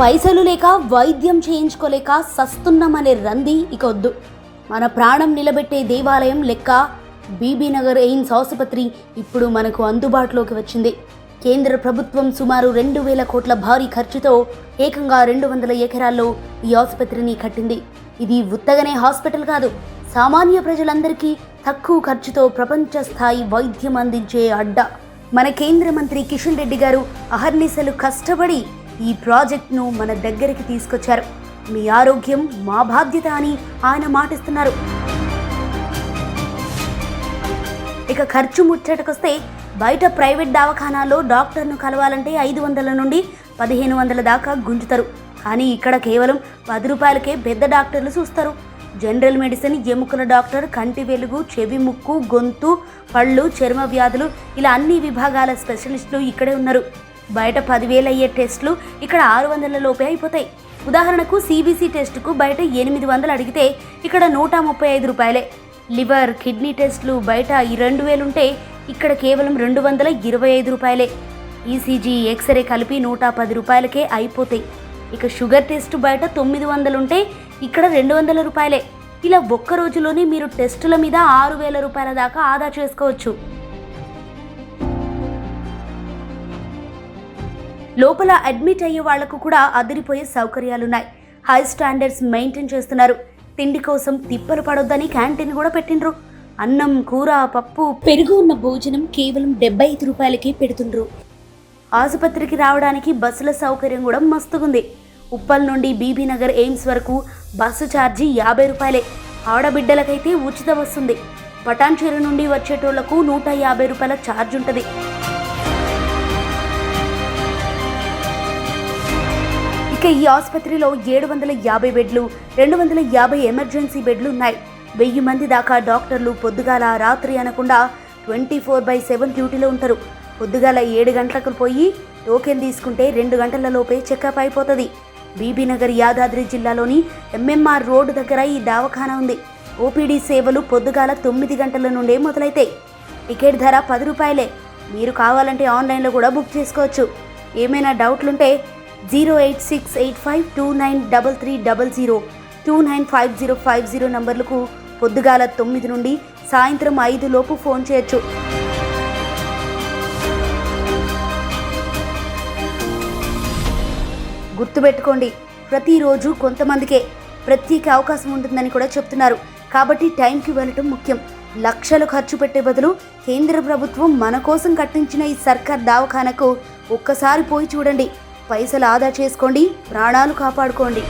పైసలు లేక వైద్యం చేయించుకోలేక సస్తున్నామనే రంది ఇక వద్దు. మన ప్రాణం నిలబెట్టే దేవాలయం లెక్క బీబీనగర్ ఎయిమ్స్ ఆసుపత్రి ఇప్పుడు మనకు అందుబాటులోకి వచ్చింది. కేంద్ర ప్రభుత్వం సుమారు 2,000 కోట్ల భారీ ఖర్చుతో ఏకంగా 200 ఎకరాల్లో ఈ ఆసుపత్రిని కట్టింది. ఇది ఉత్తగనే హాస్పిటల్ కాదు, సామాన్య ప్రజలందరికీ తక్కువ ఖర్చుతో ప్రపంచ స్థాయి వైద్యం అందించే అడ్డా. మన కేంద్ర మంత్రి కిషన్ రెడ్డి గారు అహర్నిశలు కష్టపడి ఈ ప్రాజెక్ట్ను మన దగ్గరికి తీసుకొచ్చారు. మీ ఆరోగ్యం మా బాధ్యత అని ఆయన మాటిస్తున్నారు. ఇక ఖర్చు ముచ్చటకొస్తే బయట ప్రైవేట్ దవాఖానాల్లో డాక్టర్ను కలవాలంటే 500 నుండి 1,500 దాకా గుంజుతారు. కానీ ఇక్కడ కేవలం 10 రూపాయలకే పెద్ద డాక్టర్లు చూస్తారు. జనరల్ మెడిసిన్, ఎముకల డాక్టర్, కంటి వెలుగు, చెవి, ముక్కు, గొంతు, పళ్ళు, చర్మ వ్యాధులు ఇలా అన్ని విభాగాల స్పెషలిస్టులు ఇక్కడే ఉన్నారు. బయట 10,000 అయ్యే టెస్టులు ఇక్కడ 600 లోపే అయిపోతాయి. ఉదాహరణకు CBC టెస్టుకు బయట 800 అడిగితే ఇక్కడ 135 రూపాయలే. లివర్, కిడ్నీ టెస్టులు బయట 2,000 ఉంటే ఇక్కడ కేవలం 225 రూపాయలే. ECG, ఎక్స్రే కలిపి 110 రూపాయలకే అయిపోతాయి. ఇక షుగర్ టెస్ట్ బయట 900 ఉంటే ఇక్కడ 200 రూపాయలే. ఇలా ఒక్క రోజులోనే మీరు టెస్టుల మీద 6,000 రూపాయల దాకా ఆదా చేసుకోవచ్చు. లోపల అడ్మిట్ అయ్యే వాళ్లకు కూడా అదిరిపోయే సౌకర్యాలున్నాయి. హై స్టాండర్డ్స్ మెయింటైన్ చేస్తున్నారు. తిండి కోసం తిప్పలు పడొద్దని క్యాంటీన్ కూడా పెట్టిండ్రు. అన్నం, కూర, పప్పు, పెరుగు ఉన్న భోజనం కేవలం 75 రూపాయలకే పెడుతుండ్రు. ఆసుపత్రికి రావడానికి బస్సుల సౌకర్యం కూడా మస్తుగుంది. ఉప్పల్ నుండి బీబీనగర్ ఎయిమ్స్ వరకు బస్సు ఛార్జీ 50 రూపాయలే. ఆడబిడ్డలకైతే ఉచిత వస్తుంది. పటాన్చేరు నుండి వచ్చేటోళ్లకు 150 రూపాయల ఛార్జ్ ఉంటుంది. ఇక ఈ ఆసుపత్రిలో 750 బెడ్లు, 250 ఎమర్జెన్సీ బెడ్లు ఉన్నాయి. 1000 మంది దాకా డాక్టర్లు పొద్దుగాల రాత్రి అనకుండా 24/7 డ్యూటీలో ఉంటారు. పొద్దుగాల 7 గంటలకు పోయి టోకెన్ తీసుకుంటే 2 గంటల లోపే చెకప్ అయిపోతుంది. బీబీనగర్ యాదాద్రి జిల్లాలోని MMR రోడ్డు దగ్గర ఈ దవాఖానా ఉంది. OPD సేవలు పొద్దుగాల 9 గంటల నుండే మొదలైతాయి. టికెట్ ధర 10 రూపాయలే. మీరు కావాలంటే ఆన్లైన్లో కూడా బుక్ చేసుకోవచ్చు. ఏమైనా డౌట్లుంటే 08685293300 295050 నంబర్లకు పొద్దుగాల 9 నుండి సాయంత్రం 5 లోపు ఫోన్ చేయొచ్చు. గుర్తుపెట్టుకోండి, ప్రతిరోజు కొంతమందికే ప్రత్యేక అవకాశం ఉంటుందని కూడా చెప్తున్నారు. కాబట్టి టైంకి వెళ్ళటం ముఖ్యం. లక్షలు ఖర్చు పెట్టే బదులు కేంద్ర ప్రభుత్వం మన కోసం కట్టించిన ఈ సర్కార్ దవాఖానకు ఒక్కసారి పోయి చూడండి. పైసలు ఆదా చేసుకోండి, ప్రాణాలు కాపాడుకోండి.